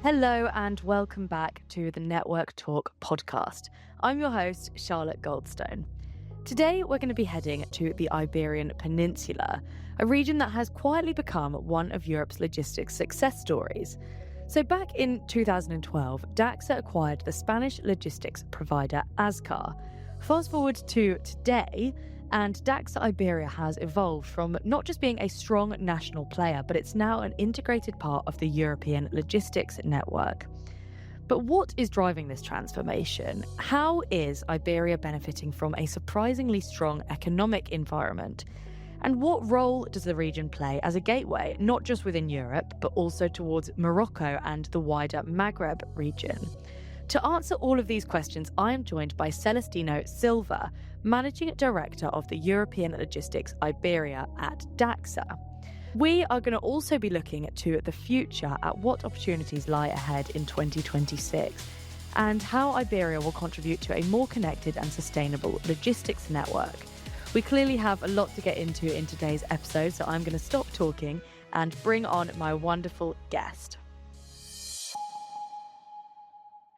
Hello and welcome back to the Network Talk podcast. I'm your host, Charlotte Goldstone. Today, we're going to be heading to the Iberian Peninsula, a region that has quietly become one of Europe's logistics success stories. So back in 2012, DACHSER acquired the Spanish logistics provider ASCAR. Fast forward to today, and DACHSER Iberia has evolved from not just being a strong national player, but it's now an integrated part of the European logistics network. But what is driving this transformation? How is Iberia benefiting from a surprisingly strong economic environment? And what role does the region play as a gateway, not just within Europe, but also towards Morocco and the wider Maghreb region? To answer all of these questions, I am joined by Celestino Silva, Managing Director of the European Logistics Iberia at DACHSER. We are going to also be looking to the future at what opportunities lie ahead in 2026 and how Iberia will contribute to a more connected and sustainable logistics network. We clearly have a lot to get into in today's episode, so I'm going to stop talking and bring on my wonderful guest.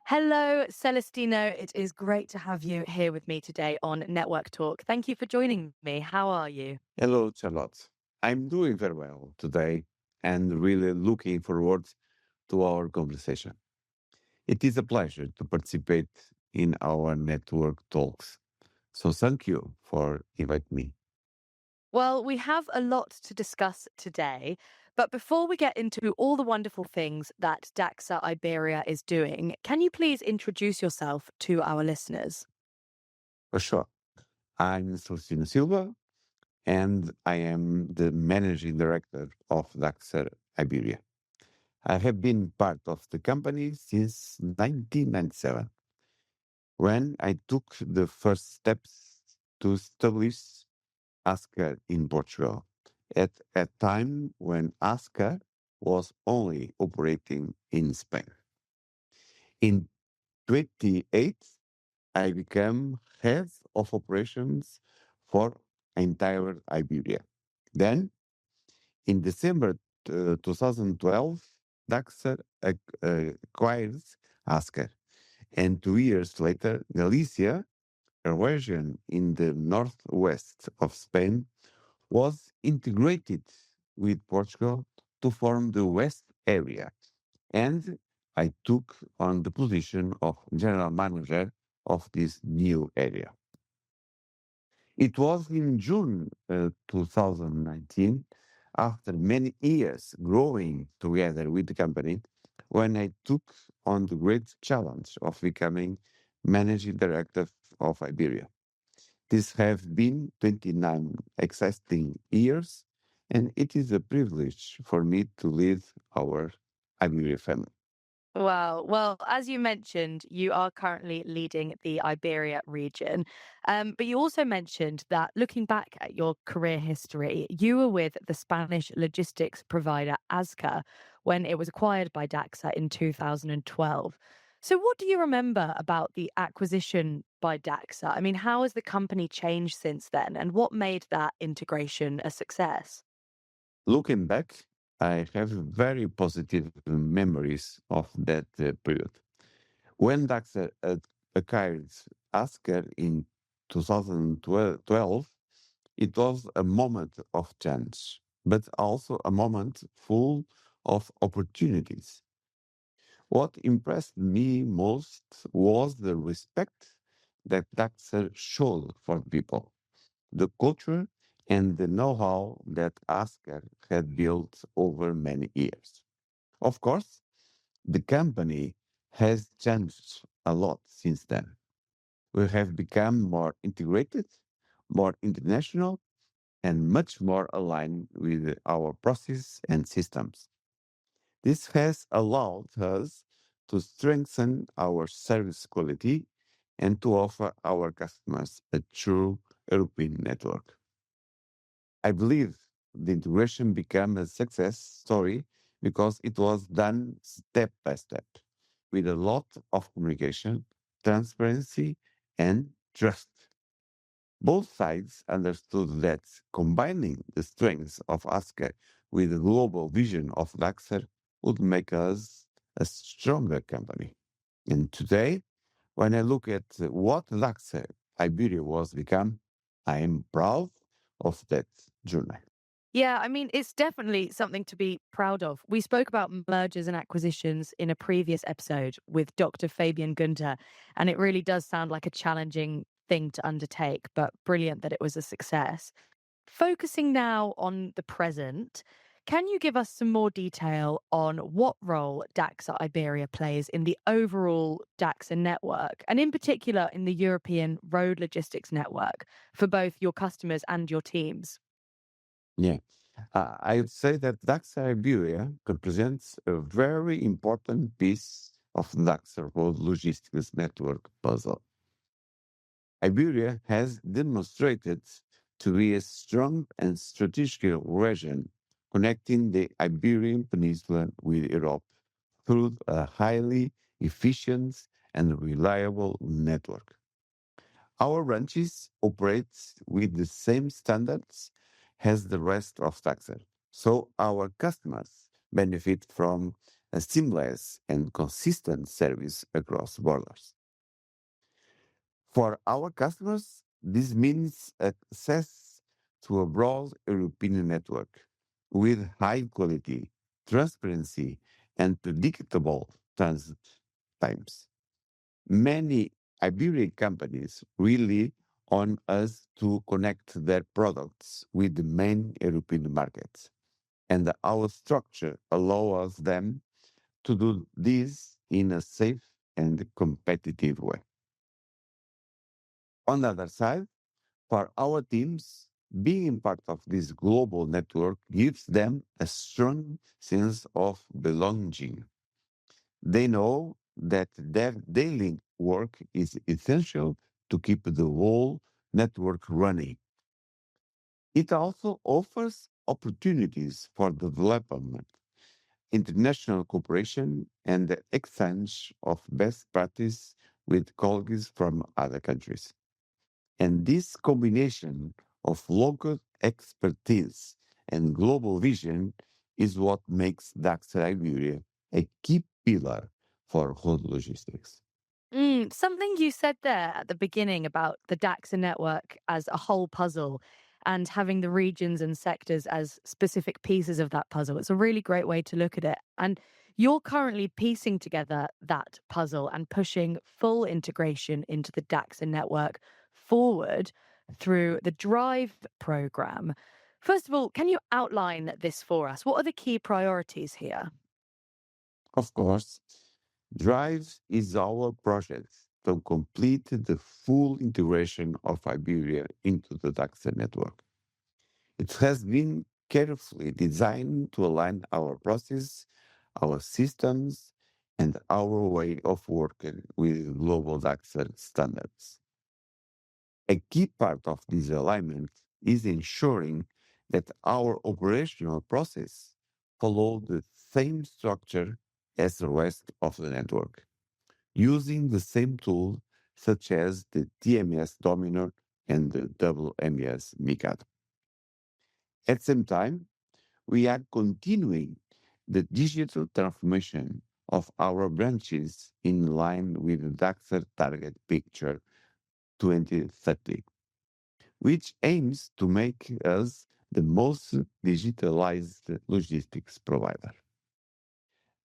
Hello, Celestino. It is great to have you here with me today on Network Talk. Thank you for joining me. How are you? Hello, Charlotte. I'm doing very well today and really looking forward to our conversation. It is a pleasure to participate in our network talks. So thank you for inviting me. Well, we have a lot to discuss today, but before we get into all the wonderful things that DACHSER Iberia is doing, can you please introduce yourself to our listeners? For sure. I'm Celestino Silva and I am the managing director of DACHSER Iberia. I have been part of the company since 1997 when I took the first steps to establish ASCAR in Portugal at a time when ASCAR was only operating in Spain. In 28, I became head of operations for entire Iberia. Then, in December 2012, DACHSER acquired ASCAR, and 2 years later, Galicia, a region in the northwest of Spain, was integrated with Portugal to form the West area, and I took on the position of general manager of this new area. It was in June 2019, after many years growing together with the company, when I took on the great challenge of becoming managing director of Iberia. These have been 29 exciting years, and it is a privilege for me to lead our Iberia family. Wow. Well, as you mentioned, you are currently leading the Iberia region. But you also mentioned that looking back at your career history, you were with the Spanish logistics provider ASCA when it was acquired by DACHSER in 2012. So, what do you remember about the acquisition by DACHSER? I mean, how has the company changed since then, and what made that integration a success? Looking back, I have very positive memories of that period. When Daxer acquired Asker in 2012, it was a moment of change, but also a moment full of opportunities. What impressed me most was the respect that Daxer showed for people, the culture, and the know how that Asker had built over many years. Of course, the company has changed a lot since then. We have become more integrated, more international, and much more aligned with our processes and systems. This has allowed us to strengthen our service quality and to offer our customers a true European network. I believe the integration became a success story because it was done step by step with a lot of communication, transparency, and trust. Both sides understood that combining the strengths of ASCA with the global vision of DAXER would make us a stronger company. And today, when I look at what DACHSER Iberia was become, I am proud of that journey. Yeah, I mean, it's definitely something to be proud of. We spoke about mergers and acquisitions in a previous episode with Dr. Fabian Gunther, and it really does sound like a challenging thing to undertake, but brilliant that it was a success. Focusing now on the present, can you give us some more detail on what role DACSA Iberia plays in the overall DACSA network, and in particular in the European road logistics network for both your customers and your teams? Yeah. I would say that DACHSER Iberia represents a very important piece of DACHSER Road Logistics Network puzzle. Iberia has demonstrated to be a strong and strategic region connecting the Iberian Peninsula with Europe through a highly efficient and reliable network. Our branches operate with the same standards as the rest of Taxer, so our customers benefit from a seamless and consistent service across borders. For our customers, this means access to a broad European network with high quality, transparency, and predictable transit times. Many Iberian companies rely on us to connect their products with the main European markets, and our structure allows them to do this in a safe and competitive way. On the other side, for our teams, being part of this global network gives them a strong sense of belonging. They know that their daily work is essential to keep the whole network running. It also offers opportunities for development, international cooperation, and the exchange of best practice with colleagues from other countries. And this combination of local expertise and global vision is what makes DAX Iberia a key pillar for road logistics. Something you said there at the beginning about the DAXA network as a whole puzzle and having the regions and sectors as specific pieces of that puzzle. It's a really great way to look at it. And you're currently piecing together that puzzle and pushing full integration into the DAXA network forward through the Drive program. First of all, can you outline this for us? What are the key priorities here? Of course, Drive is our project to complete the full integration of Iberia into the DACSA network. It has been carefully designed to align our process, our systems, and our way of working with global DACSA standards. A key part of this alignment is ensuring that our operational process follow the same structure as the rest of the network, using the same tool such as the TMS Domino and the WMS Mikado. At the same time, we are continuing the digital transformation of our branches in line with the DAXER Target Picture 2030, which aims to make us the most digitalized logistics provider.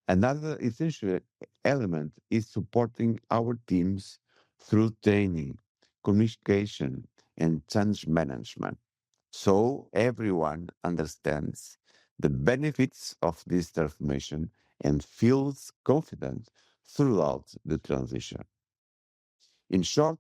Another essential element is supporting our teams through training, communication, and change management so everyone understands the benefits of this transformation and feels confident throughout the transition. In short,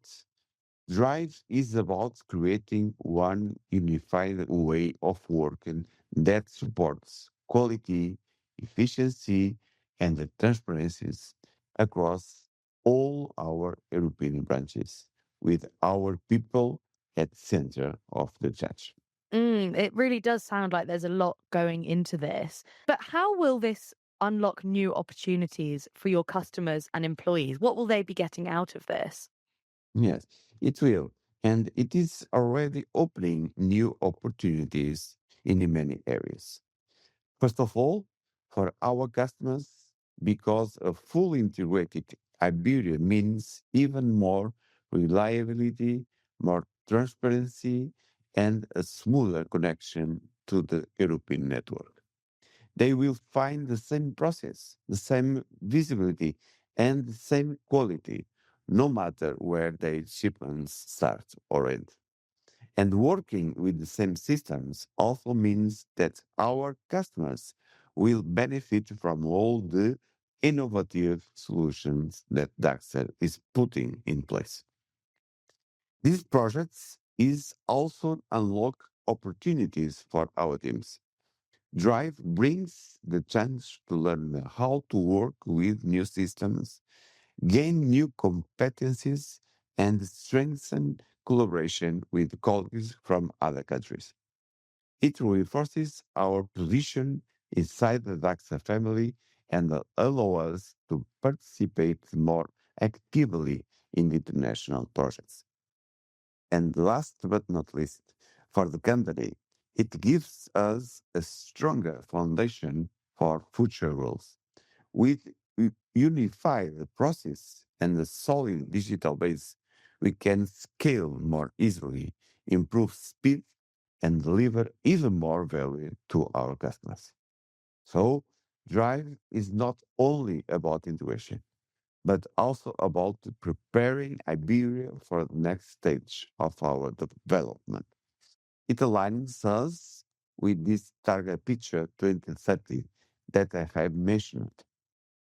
Drive is about creating one unified way of working that supports quality, efficiency, and the transparencies across all our European branches, with our people at center of the judge. It really does sound like there's a lot going into this. But how will this unlock new opportunities for your customers and employees? What will they be getting out of this? Yes, it will. And it is already opening new opportunities in many areas. First of all, for our customers, because a fully integrated Iberia means even more reliability, more transparency, and a smoother connection to the European network. They will find the same process, the same visibility, and the same quality, no matter where their shipments start or end. And working with the same systems also means that our customers will benefit from all the innovative solutions that DACSER is putting in place. These projects is also unlock opportunities for our teams. Drive brings the chance to learn how to work with new systems, gain new competencies, and strengthen collaboration with colleagues from other countries. It reinforces our position inside the DAXA family and allows us to participate more actively in international projects. And last but not least, for the company, it gives us a stronger foundation for future growth. With unified process and a solid digital base, we can scale more easily, improve speed, and deliver even more value to our customers. So, Drive is not only about integration, but also about preparing Iberia for the next stage of our development. It aligns us with this target picture 2030 that I have mentioned.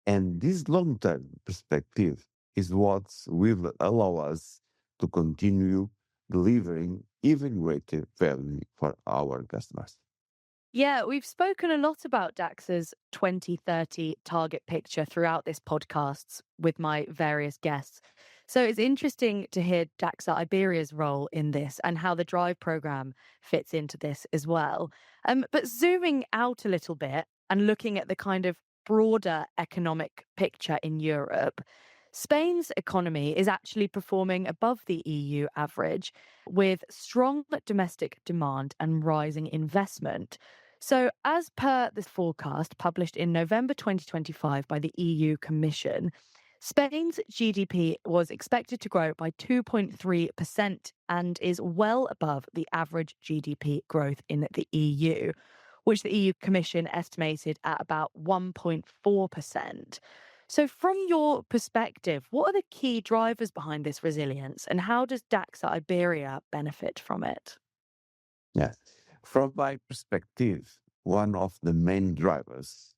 And this long term perspective is what will allow us to continue delivering even greater value for our customers. Yeah, we've spoken a lot about DAX's 2030 target picture throughout this podcast with my various guests. So it's interesting to hear DAXA Iberia's role in this and how the Drive program fits into this as well. But zooming out a little bit and looking at the kind of broader economic picture in Europe, Spain's economy is actually performing above the EU average with strong domestic demand and rising investment. So, as per this forecast published in November 2025 by the EU Commission, Spain's GDP was expected to grow by 2.3% and is well above the average GDP growth in the EU, which the EU Commission estimated at about 1.4%. So, from your perspective, what are the key drivers behind this resilience and how does DAXA Iberia benefit from it? Yes. From my perspective, one of the main drivers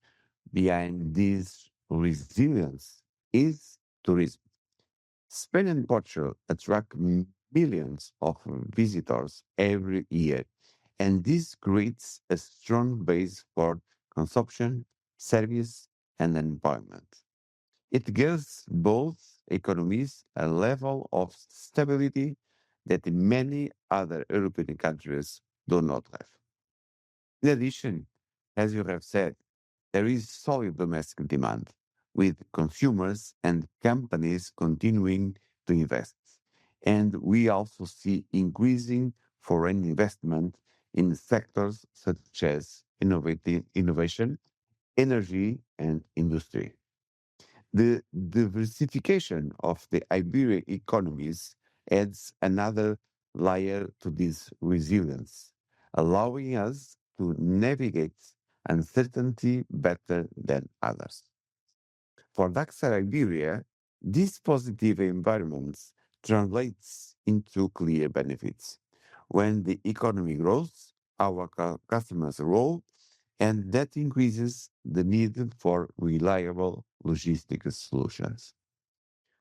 behind this resilience is tourism. Spain and Portugal attract millions of visitors every year, and this creates a strong base for consumption, service, and employment. It gives both economies a level of stability that many other European countries do not have. In addition, as you have said, there is solid domestic demand, with consumers and companies continuing to invest. And we also see increasing foreign investment in sectors such as innovation, energy, and industry. The diversification of the Iberian economies adds another layer to this resilience, allowing us to navigate uncertainty better than others. For DACSA Iberia, this positive environment translates into clear benefits. When the economy grows, our customers grow, and that increases the need for reliable logistics solutions.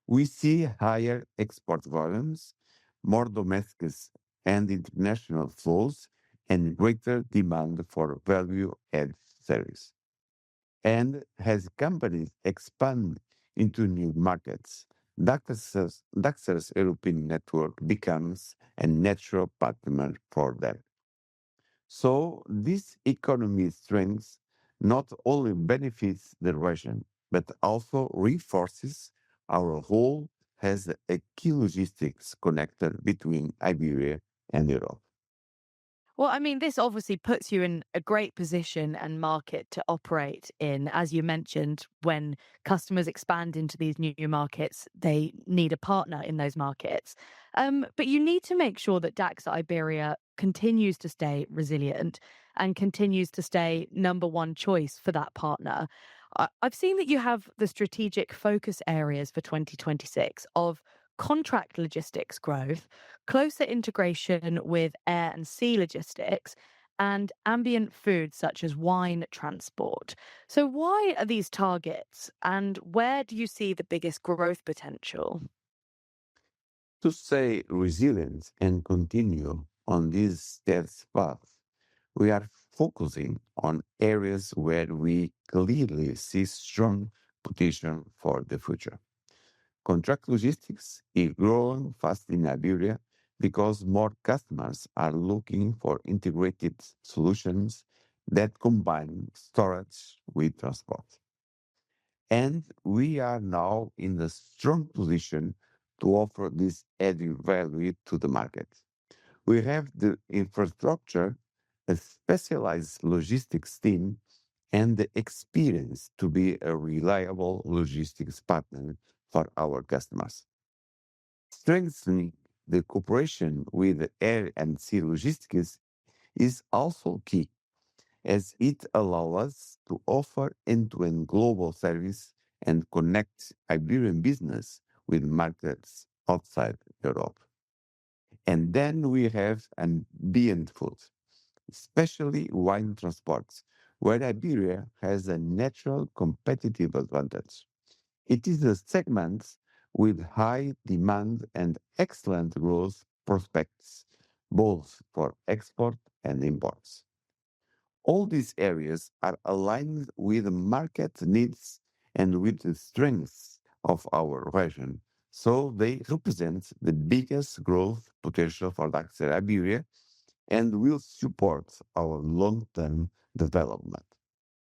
We see higher export volumes, more domestic and international flows, and greater demand for value added service. And as companies expand into new markets, Daxer's European network becomes a natural partner for them. So this economy strength not only benefits the region, but also reinforces our role as a key logistics connector between Iberia and Europe. Well, I mean, this obviously puts you in a great position and market to operate in. As you mentioned, when customers expand into these new markets, they need a partner in those markets. But you need to make sure that DACSA Iberia continues to stay resilient and continues to stay number one choice for that partner. I've seen that you have the strategic focus areas for 2026 of contract logistics growth, closer integration with air and sea logistics, and ambient foods such as wine transport. So, why are these targets and where do you see the biggest growth potential? To stay resilient and continue on this stealth path, we are focusing on areas where we clearly see strong potential for the future. Contract logistics is growing fast in Iberia because more customers are looking for integrated solutions that combine storage with transport. And we are now in a strong position to offer this added value to the market. We have the infrastructure, a specialized logistics team, and the experience to be a reliable logistics partner for our customers. Strengthening the cooperation with the air and sea logistics is also key, as it allows us to offer end-to-end global service and connect Iberian business with markets outside Europe. And then we have ambient food, especially wine transports, where Iberia has a natural competitive advantage. It is a segment with high demand and excellent growth prospects, both for export and imports. All these areas are aligned with the market needs and with the strengths of our region. So they represent the biggest growth potential for DACHSER Iberia and will support our long-term development.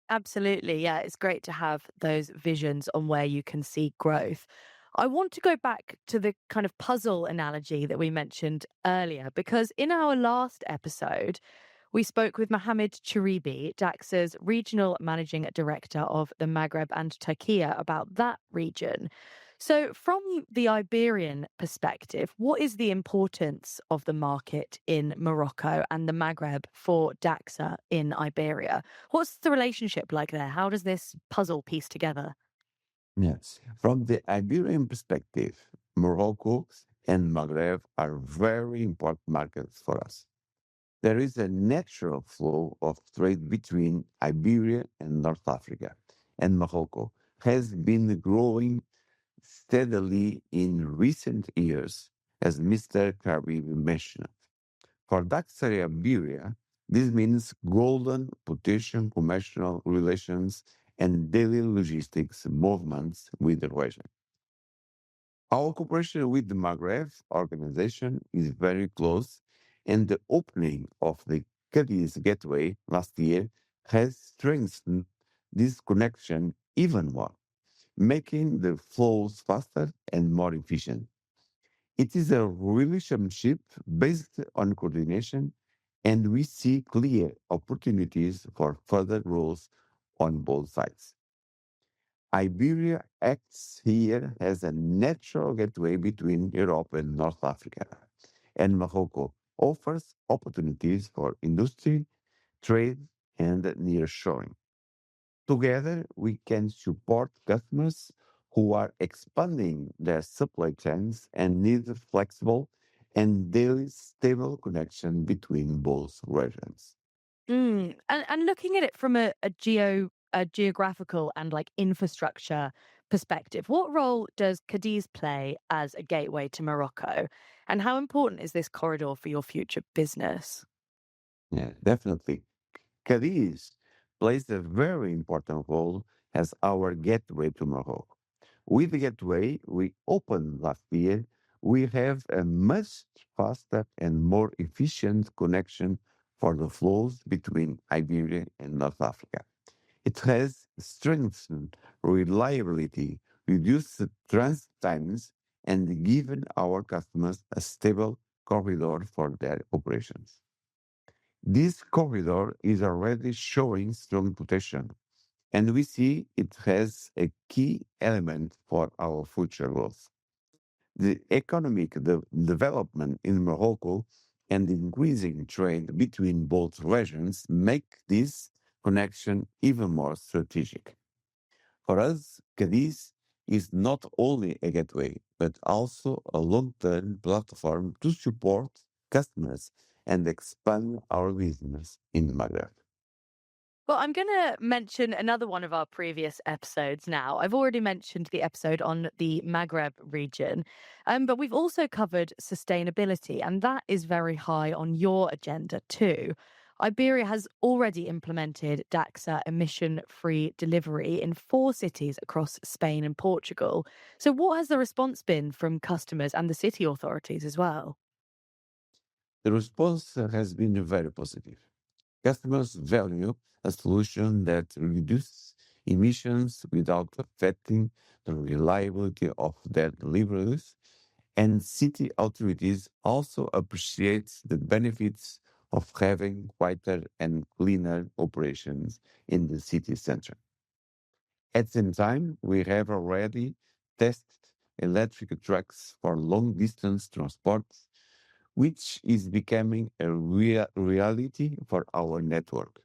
Absolutely. Yeah, it's great to have those visions on where you can see growth. I want to go back to the kind of puzzle analogy that we mentioned earlier, because in our last episode, we spoke with Mohammed Chiribi, DAXA's regional managing director of the Maghreb and Turkey, about that region. So, from the Iberian perspective, what is the importance of the market in Morocco and the Maghreb for DAXA in Iberia? What's the relationship like there? How does this puzzle piece together? Yes. From the Iberian perspective, Morocco and Maghreb are very important markets for us. There is a natural flow of trade between Iberia and North Africa, and Morocco has been growing steadily in recent years, as Mr. Karib mentioned. For Daxter Iberia, this means golden potential commercial relations and daily logistics movements with the region. Our cooperation with the Maghreb organization is very close, and the opening of the Cadiz Gateway last year has strengthened this connection even more, making the flows faster and more efficient. It is a relationship based on coordination, and we see clear opportunities for further growth on both sides. Iberia acts here as a natural gateway between Europe and North Africa, and Morocco offers opportunities for industry, trade, and nearshoring. Together, we can support customers who are expanding their supply chains and need a flexible and daily stable connection between both regions. And looking at it from a geographical and like infrastructure perspective, what role does Cadiz play as a gateway to Morocco? And how important is this corridor for your future business? Yeah, definitely. Cadiz plays a very important role as our gateway to Morocco. With the gateway we opened last year, we have a much faster and more efficient connection for the flows between Iberia and North Africa. It has strengthened reliability, reduced the transit times, and given our customers a stable corridor for their operations. This corridor is already showing strong potential, and we see it has a key element for our future growth. The economic development in Morocco and increasing trade between both regions make this connection even more strategic. For us, Cadiz is not only a gateway, but also a long-term platform to support customers and expand our business in Maghreb. Well, I'm going to mention another one of our previous episodes now. I've already mentioned the episode on the Maghreb region, but we've also covered sustainability, and that is very high on your agenda too. Iberia has already implemented DACSA emission free delivery in 4 cities across Spain and Portugal. So, what has the response been from customers and the city authorities as well? The response has been very positive. Customers value a solution that reduces emissions without affecting the reliability of their deliveries, and city authorities also appreciate the benefits of having quieter and cleaner operations in the city center. At the same time, we have already tested electric trucks for long distance transport, which is becoming a reality for our network.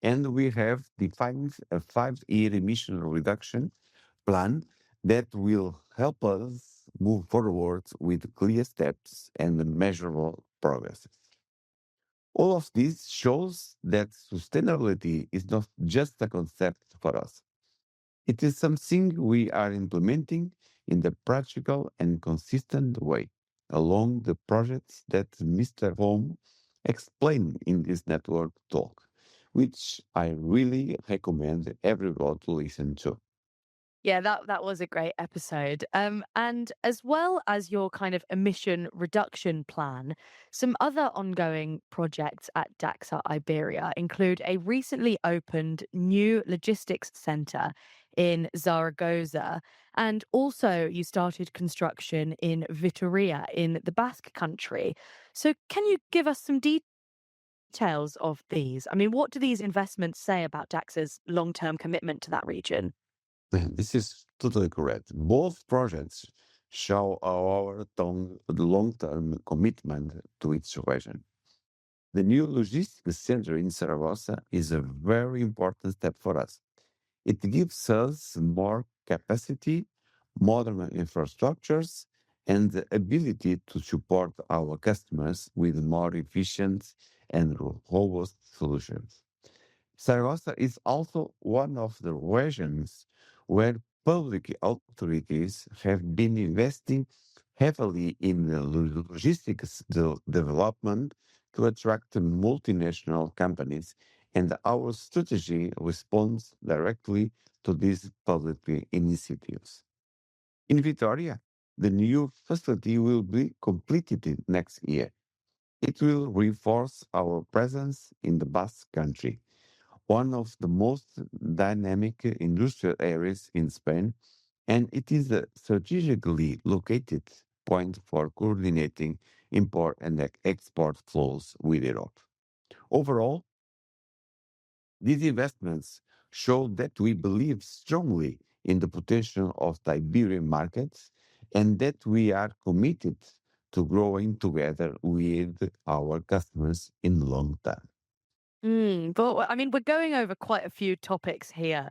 And we have defined a 5 year emission reduction plan that will help us move forward with clear steps and measurable progress. All of this shows that sustainability is not just a concept for us. It is something we are implementing in the practical and consistent way along the projects that Mr. Home explained in this network talk, which I really recommend everyone to listen to. Yeah, that was a great episode. And as well as your kind of emission reduction plan, some other ongoing projects at DAXA Iberia include a recently opened new logistics center in Zaragoza, and also you started construction in Vitoria in the Basque country. So, can you give us some details of these? I mean, what do these investments say about DAXA's long-term commitment to that region? This is totally correct. Both projects show our long-term commitment to its region. The new logistics center in Saragossa is a very important step for us. It gives us more capacity, modern infrastructures, and the ability to support our customers with more efficient and robust solutions. Saragossa is also one of the regions where public authorities have been investing heavily in the logistics development to attract multinational companies, and our strategy responds directly to these public initiatives. In Vitoria, the new facility will be completed next year. It will reinforce our presence in the Basque Country, one of the most dynamic industrial areas in Spain, and it is a strategically located point for coordinating import and export flows with Europe. Overall, these investments show that we believe strongly in the potential of the Iberian markets and that we are committed to growing together with our customers in the long term. But I mean, we're going over quite a few topics here.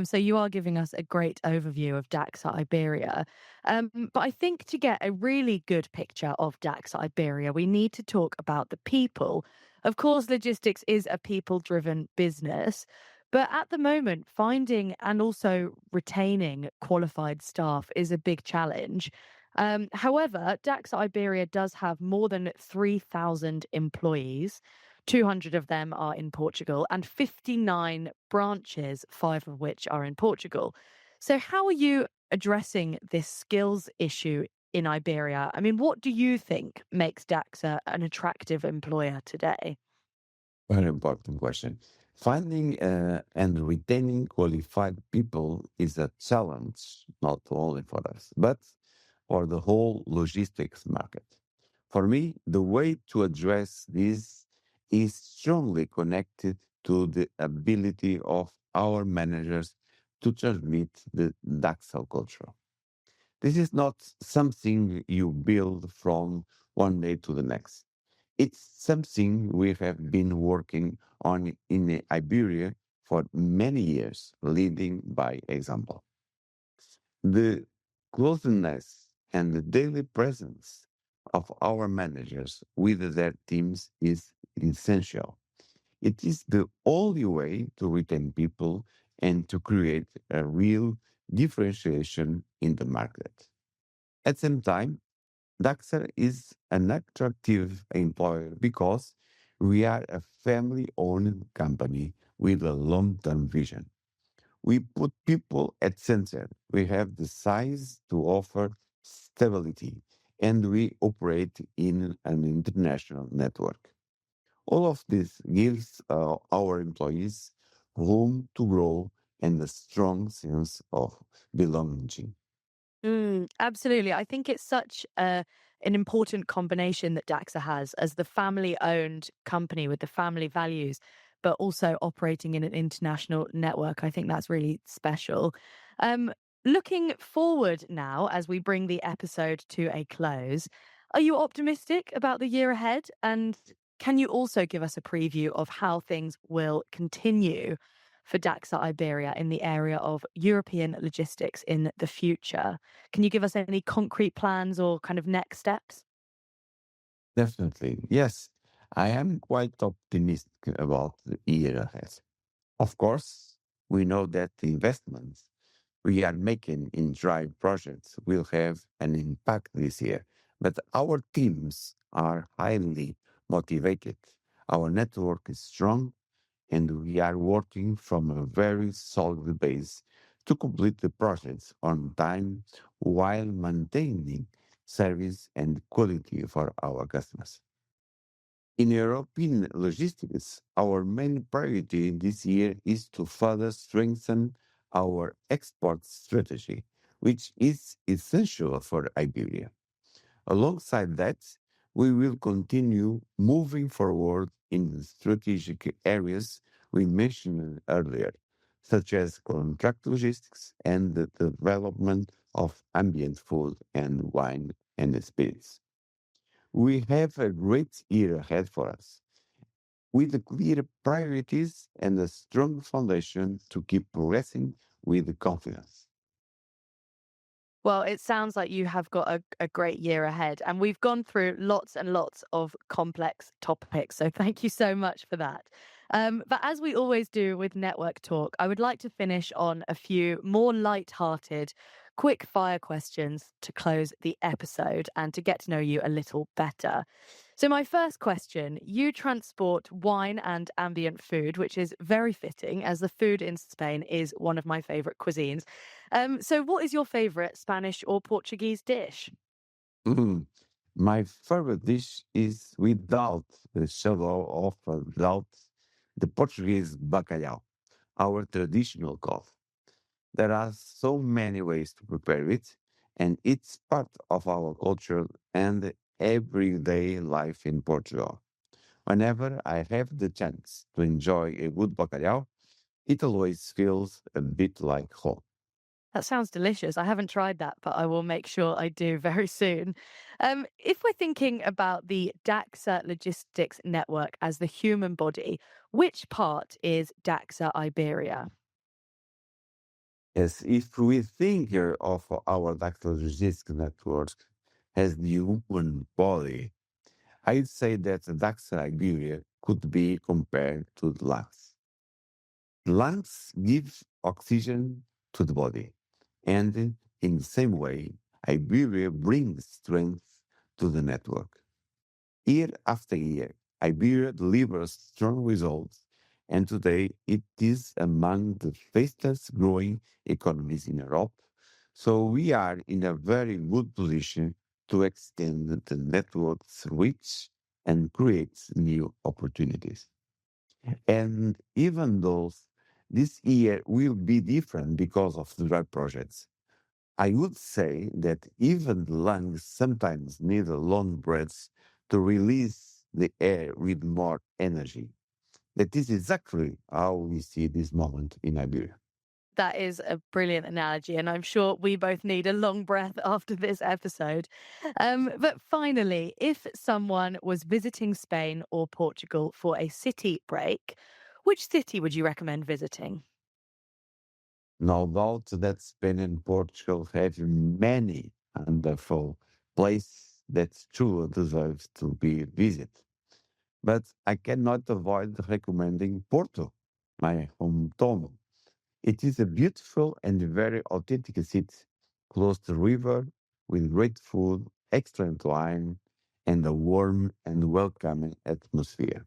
So you are giving us a great overview of DAX Iberia. But I think to get a really good picture of DAX Iberia, we need to talk about the people. Of course, logistics is a people-driven business, but at the moment, finding and also retaining qualified staff is a big challenge. However, DAX Iberia does have more than 3,000 employees. 200 of them are in Portugal and 59 branches, 5 of which are in Portugal. So, how are you addressing this skills issue in Iberia? I mean, what do you think makes DAXA an attractive employer today? Very important question. Finding and retaining qualified people is a challenge, not only for us, but for the whole logistics market. For me, the way to address this is strongly connected to the ability of our managers to transmit the DACSER culture. This is not something you build from one day to the next. It's something we have been working on in Iberia for many years, leading by example. The closeness and the daily presence of our managers with their teams is essential. It is the only way to retain people and to create a real differentiation in the market. At the same time, DACSER is an attractive employer because we are a family owned company with a long term vision. We put people at center. We have the size to offer stability, and we operate in an international network. All of this gives our employees room to grow and a strong sense of belonging. Absolutely. I think it's such an important combination that DAXA has as the family owned company with the family values, but also operating in an international network. I think that's really special. Um, Looking forward now as we bring the episode to a close, are you optimistic about the year ahead? And can you also give us a preview of how things will continue for DAXA Iberia in the area of European logistics in the future? Can you give us any concrete plans or kind of next steps? Definitely. Yes, I am quite optimistic about the year ahead. Of course, we know that the investments we are making in drive projects will have an impact this year, but our teams are highly motivated. Our network is strong, and we are working from a very solid base to complete the projects on time while maintaining service and quality for our customers. In European logistics, our main priority this year is to further strengthen our export strategy, which is essential for Iberia. Alongside that, we will continue moving forward in the strategic areas we mentioned earlier, such as contract logistics and the development of ambient food and wine and spirits. We have a great year ahead for us, with clear priorities and a strong foundation to keep progressing with confidence. Well, it sounds like you have got a great year ahead, and we've gone through lots and lots of complex topics. So, thank you so much for that. But as we always do with Network Talk, I would like to finish on a few more light-hearted, quick fire questions to close the episode and to get to know you a little better. So, my first question: you transport wine and ambient food, which is very fitting as the food in Spain is one of my favorite cuisines. So what is your favorite Spanish or Portuguese dish? Mm. My favorite dish is without the shadow of a doubt the Portuguese bacalhau, our traditional cod. There are so many ways to prepare it, and it's part of our culture and everyday life in Portugal. Whenever I have the chance to enjoy a good bacalhau, it always feels a bit like home. That sounds delicious. I haven't tried that, but I will make sure I do very soon. If we're thinking about the DAXA logistics network as the human body, which part is DAXA Iberia? As if we think here of our logistics network as the human body, I'd say that the Daxer Iberia could be compared to the lungs. The lungs give oxygen to the body, and in the same way, Iberia brings strength to the network. Year after year, Iberia delivers strong results, and today it is among the fastest growing economies in Europe. So we are in a very good position to extend the network's reach and create new opportunities. And even though this year will be different because of the drug projects, I would say that even lungs sometimes need a long breath to release the air with more energy. That is exactly how we see this moment in Iberia. That is a brilliant analogy, and I'm sure we both need a long breath after this episode. But finally, if someone was visiting Spain or Portugal for a city break, which city would you recommend visiting? No doubt that Spain and Portugal have many wonderful places that truly deserve to be visited. But I cannot avoid recommending Porto, my hometown. It is a beautiful and very authentic city, close to the river, with great food, excellent wine, and a warm and welcoming atmosphere.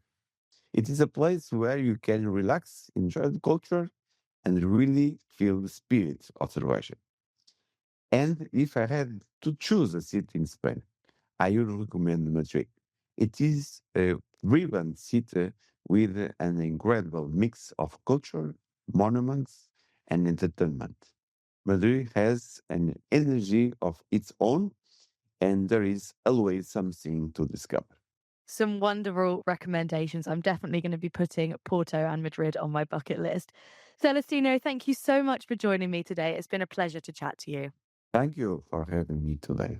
It is a place where you can relax, enjoy the culture, and really feel the spirit of the region. And if I had to choose a city in Spain, I would recommend Madrid. It is a vibrant city with an incredible mix of culture, monuments, and entertainment. Madrid has an energy of its own, and there is always something to discover. Some wonderful recommendations. I'm definitely going to be putting Porto and Madrid on my bucket list. Celestino, thank you so much for joining me today. It's been a pleasure to chat to you. Thank you for having me today.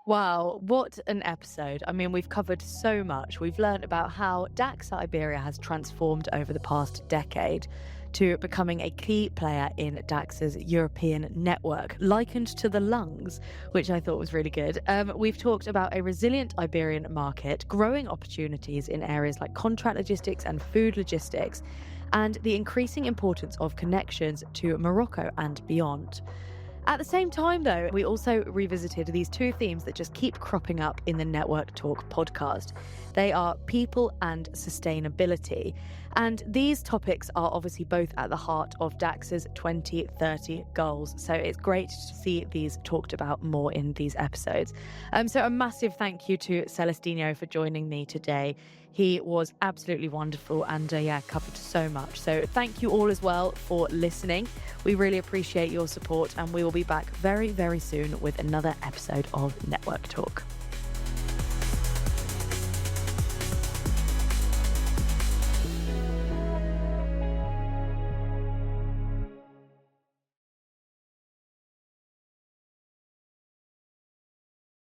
Wow, what an episode. I mean, we've covered so much. We've learned about how DACHSER Iberia has transformed over the past decade to becoming a key player in DACHSER's European network, likened to the lungs, which I thought was really good. We've talked about a resilient Iberian market, growing opportunities in areas like contract logistics and food logistics, and the increasing importance of connections to Morocco and beyond. At the same time, though, we also revisited these two themes that just keep cropping up in the Network Talk podcast. They are people and sustainability. And these topics are obviously both at the heart of DACHSER's 2030 goals. So it's great to see these talked about more in these episodes. So a massive thank you to Celestino for joining me today. He was absolutely wonderful and covered so much. So thank you all as well for listening. We really appreciate your support, and we will be back very, very soon with another episode of Network Talk.